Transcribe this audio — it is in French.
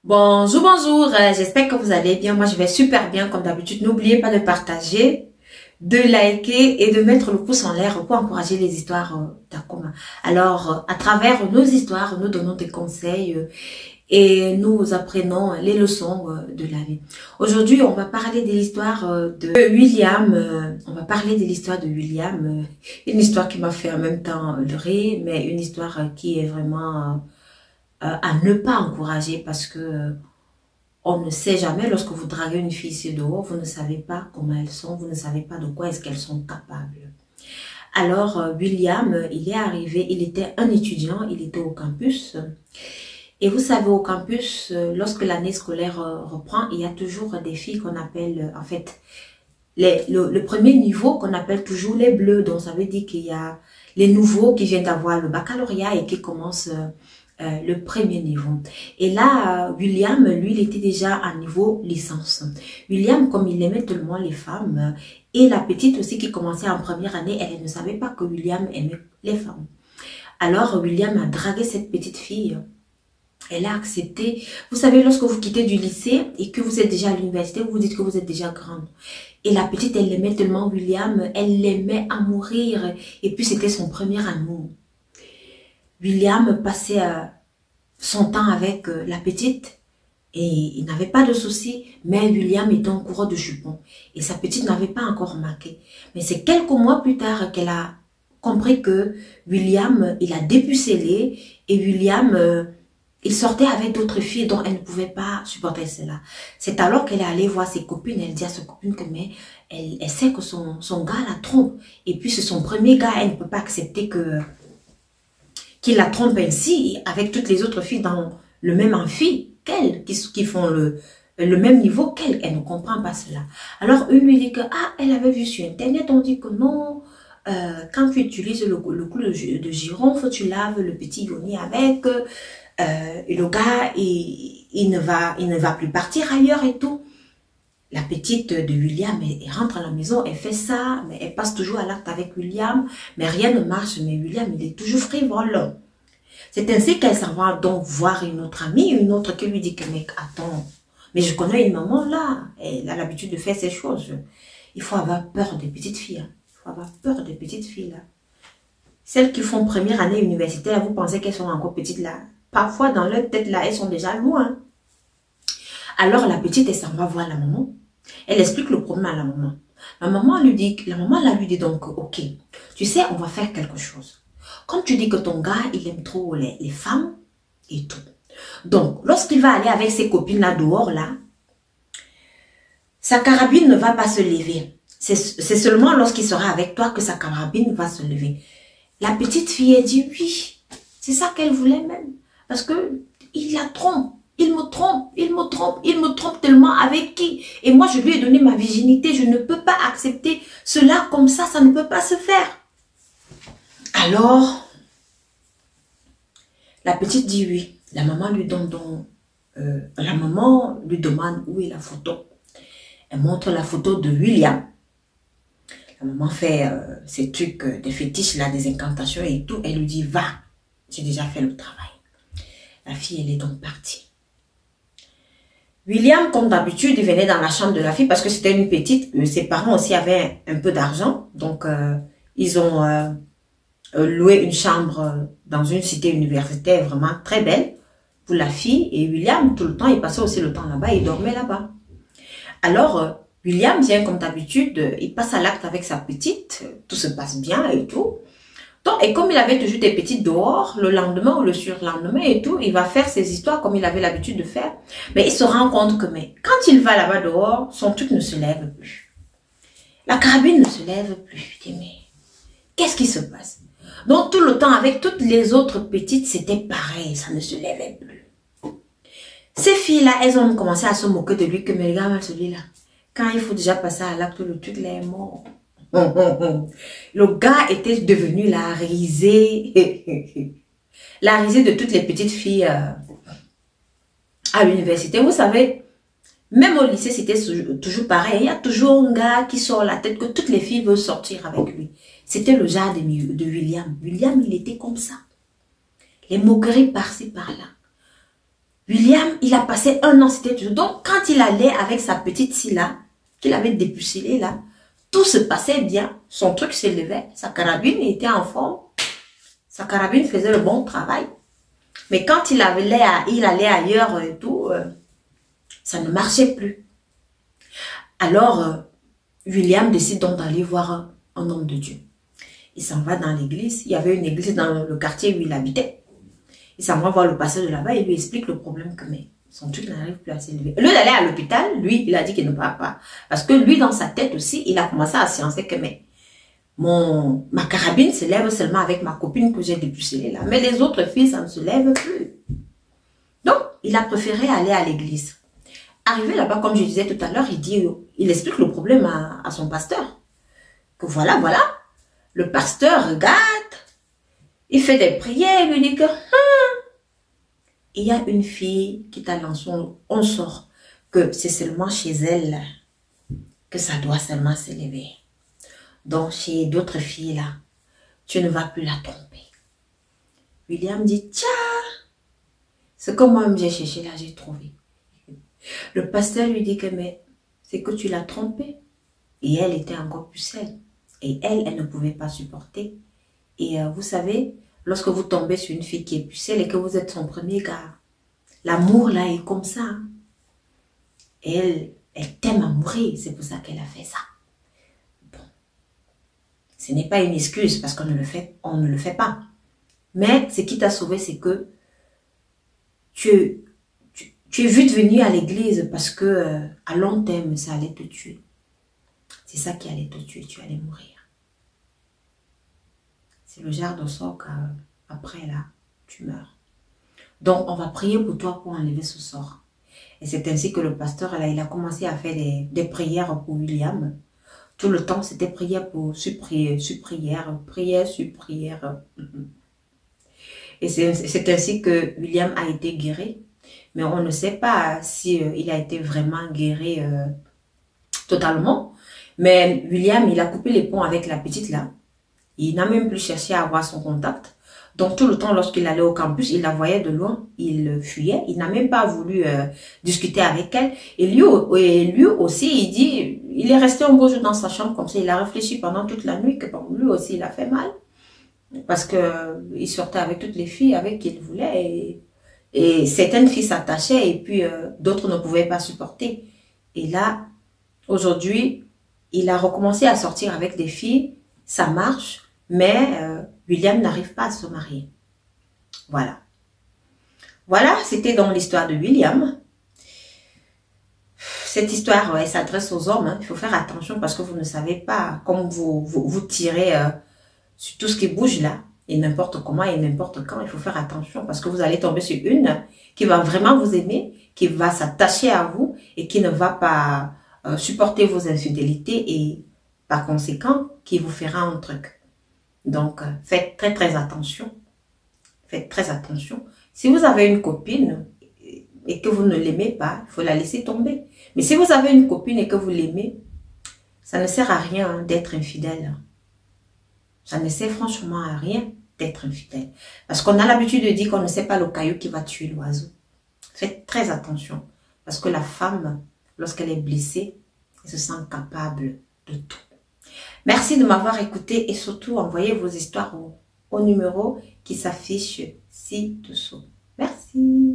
Bonjour, bonjour, j'espère que vous allez bien. Moi, je vais super bien comme d'habitude. N'oubliez pas de partager, de liker et de mettre le pouce en l'air pour encourager les histoires d'Akoma. Alors, à travers nos histoires, nous donnons des conseils et nous apprenons les leçons de la vie. Aujourd'hui, on va parler de l'histoire de William. On va parler de l'histoire de William. Une histoire qui m'a fait en même temps rire, mais une histoire qui est vraiment à ne pas encourager parce que on ne sait jamais lorsque vous draguez une fille sur dehors, vous ne savez pas comment elles sont, vous ne savez pas de quoi est-ce qu'elles sont capables. Alors, William, il est arrivé, il était un étudiant, il était au campus. Et vous savez, au campus, lorsque l'année scolaire reprend, il y a toujours des filles qu'on appelle, en fait, le premier niveau qu'on appelle toujours les bleus. Donc, ça veut dire qu'il y a les nouveaux qui viennent d'avoir le baccalauréat et qui commencent le premier niveau. Et là, William, lui, il était déjà à niveau licence. William, comme il aimait tellement les femmes, et la petite aussi qui commençait en première année, elle ne savait pas que William aimait les femmes. Alors, William a dragué cette petite fille. Elle a accepté. Vous savez, lorsque vous quittez du lycée et que vous êtes déjà à l'université, vous vous dites que vous êtes déjà grande. Et la petite, elle aimait tellement William, elle l'aimait à mourir. Et puis, c'était son premier amour. William passait son temps avec la petite et il n'avait pas de soucis, mais William était en courant de jupon et sa petite n'avait pas encore remarqué. Mais c'est quelques mois plus tard qu'elle a compris que William, il a dépucellé et William, il sortait avec d'autres filles dont elle ne pouvait pas supporter cela. C'est alors qu'elle est allée voir ses copines, elle dit à ses copines que mais elle sait que son gars la trompe et puis c'est son premier gars, elle ne peut pas accepter que qu'il la trompe ainsi avec toutes les autres filles dans le même amphi qu'elle, qui font le même niveau qu'elle. Elle ne comprend pas cela. Alors, une lui dit que, ah, elle avait vu sur Internet, on dit que non, quand tu utilises le coup de girofle, tu laves le petit yoni avec, et le gars, il ne va plus partir ailleurs et tout. La petite de William, elle rentre à la maison, elle fait ça, mais elle passe toujours à l'acte avec William, mais rien ne marche, mais William, il est toujours frivole. C'est ainsi qu'elle s'en va donc voir une autre amie, une autre qui lui dit que, mec, attends, mais je connais une maman là, elle a l'habitude de faire ces choses. Il faut avoir peur des petites filles, hein. Il faut avoir peur des petites filles là. Celles qui font première année universitaire, vous pensez qu'elles sont encore petites là. Parfois, dans leur tête là, elles sont déjà loin. Alors, la petite, elle s'en va voir la maman. Elle explique le problème à la maman. La maman lui dit donc, ok, tu sais, on va faire quelque chose. Comme tu dis que ton gars, il aime trop les femmes et tout. Donc, lorsqu'il va aller avec ses copines là dehors, là, sa carabine ne va pas se lever. C'est seulement lorsqu'il sera avec toi que sa carabine va se lever. La petite fille, elle dit oui. C'est ça qu'elle voulait même. Parce que il la trompe. Il me trompe, il me trompe, il me trompe tellement avec qui? Et moi, je lui ai donné ma virginité. Je ne peux pas accepter cela comme ça ne peut pas se faire. Alors, la petite dit oui. La maman lui demande où est la photo. Elle montre la photo de William. La maman fait ces trucs, des fétiches là, des incantations et tout. Elle lui dit va, j'ai déjà fait le travail. La fille, elle est donc partie. William, comme d'habitude, il venait dans la chambre de la fille parce que c'était une petite. Ses parents aussi avaient un peu d'argent. Donc, ils ont loué une chambre dans une cité universitaire vraiment très belle pour la fille. Et William, tout le temps, il passait aussi le temps là-bas. Il dormait là-bas. Alors, William vient comme d'habitude. Il passe à l'acte avec sa petite. Tout se passe bien et tout. Donc, et comme il avait toujours des petites dehors, le lendemain ou le surlendemain et tout, il va faire ses histoires comme il avait l'habitude de faire. Mais il se rend compte que quand il va là-bas dehors, son truc ne se lève plus. La carabine ne se lève plus. Il dit, mais qu'est-ce qui se passe? Donc, tout le temps, avec toutes les autres petites, c'était pareil. Ça ne se lèvait plus. Ces filles-là, elles ont commencé à se moquer de lui, que mais regarde celui-là. Quand il faut déjà passer à l'acte, le truc là est mort. Le gars était devenu la risée. La risée de toutes les petites filles à l'université. Vous savez, même au lycée, c'était toujours pareil. Il y a toujours un gars qui sort la tête que toutes les filles veulent sortir avec lui. C'était le genre de William. William, il était comme ça. Les moqueries par-ci, par-là. William, il a passé un an, c'était tout. Donc, quand il allait avec sa petite scie là, qu'il avait dépucelée là, tout se passait bien. Son truc s'élevait, sa carabine était en forme. Sa carabine faisait le bon travail. Mais quand il allait ailleurs et tout, ça ne marchait plus. Alors, William décide donc d'aller voir un homme de Dieu. Il s'en va dans l'église. Il y avait une église dans le quartier où il habitait. Il s'en va voir le pasteur de là-bas et lui explique le problème que son truc n'arrive plus à s'élever. Au lieu d'aller à l'hôpital, lui, il a dit qu'il ne va pas. Parce que lui, dans sa tête aussi, il a commencé à sciencer que ma carabine se lève seulement avec ma copine que j'ai dépucelée là. Mais les autres filles, ça ne se lève plus. Donc, il a préféré aller à l'église. Arrivé là-bas, comme je disais tout à l'heure, il explique le problème à son pasteur. Que voilà. Le pasteur regarde, il fait des prières, il lui dit que il y a une fille qui t'a lancé, on sort, que c'est seulement chez elle que ça doit seulement s'élever. Donc, chez d'autres filles là, tu ne vas plus la tromper. William dit, tiens, ce que moi-même j'ai cherché là, j'ai trouvé. Le pasteur lui dit que, mais c'est que tu l'as trompée. Et elle était encore pucelle. Et elle ne pouvait pas supporter. Et vous savez, lorsque vous tombez sur une fille qui est pucelle et que vous êtes son premier gars, l'amour là est comme ça. Hein. Elle t'aime à mourir, c'est pour ça qu'elle a fait ça. Bon. Ce n'est pas une excuse parce qu'on ne le fait pas. Mais ce qui t'a sauvé, c'est que tu es vite venu à l'église parce que à long terme, ça allait te tuer. C'est ça qui allait te tuer, tu allais mourir. C'est le genre de sort qu'après là, tu meurs. Donc, on va prier pour toi pour enlever ce sort. Et c'est ainsi que le pasteur, là, il a commencé à faire des prières pour William. Tout le temps, c'était prière sur prière. Et c'est ainsi que William a été guéri. Mais on ne sait pas si il a été vraiment guéri totalement. Mais William, il a coupé les ponts avec la petite là. Il n'a même plus cherché à avoir son contact. Donc tout le temps, lorsqu'il allait au campus, il la voyait de loin, il fuyait. Il n'a même pas voulu discuter avec elle. Et lui aussi, il dit, il est resté un beau jour dans sa chambre comme ça. Il a réfléchi pendant toute la nuit que bon, lui aussi, il a fait mal. Parce que il sortait avec toutes les filles avec qui il voulait. Et certaines filles s'attachaient et puis d'autres ne pouvaient pas supporter. Et là, aujourd'hui, il a recommencé à sortir avec des filles. Ça marche. Mais William n'arrive pas à se marier. Voilà. Voilà, c'était dans l'histoire de William. Cette histoire, elle s'adresse aux hommes. Hein. Il faut faire attention parce que vous ne savez pas comment vous tirez sur tout ce qui bouge là. Et n'importe comment et n'importe quand. Il faut faire attention parce que vous allez tomber sur une qui va vraiment vous aimer, qui va s'attacher à vous et qui ne va pas supporter vos infidélités et par conséquent, qui vous fera un truc. Donc, faites très attention. Faites très attention. Si vous avez une copine et que vous ne l'aimez pas, il faut la laisser tomber. Mais si vous avez une copine et que vous l'aimez, ça ne sert à rien d'être infidèle. Ça ne sert franchement à rien d'être infidèle. Parce qu'on a l'habitude de dire qu'on ne sait pas le caillou qui va tuer l'oiseau. Faites très attention. Parce que la femme, lorsqu'elle est blessée, elle se sent capable de tout. Merci de m'avoir écouté et surtout envoyez vos histoires au numéro qui s'affiche ci-dessous. Merci.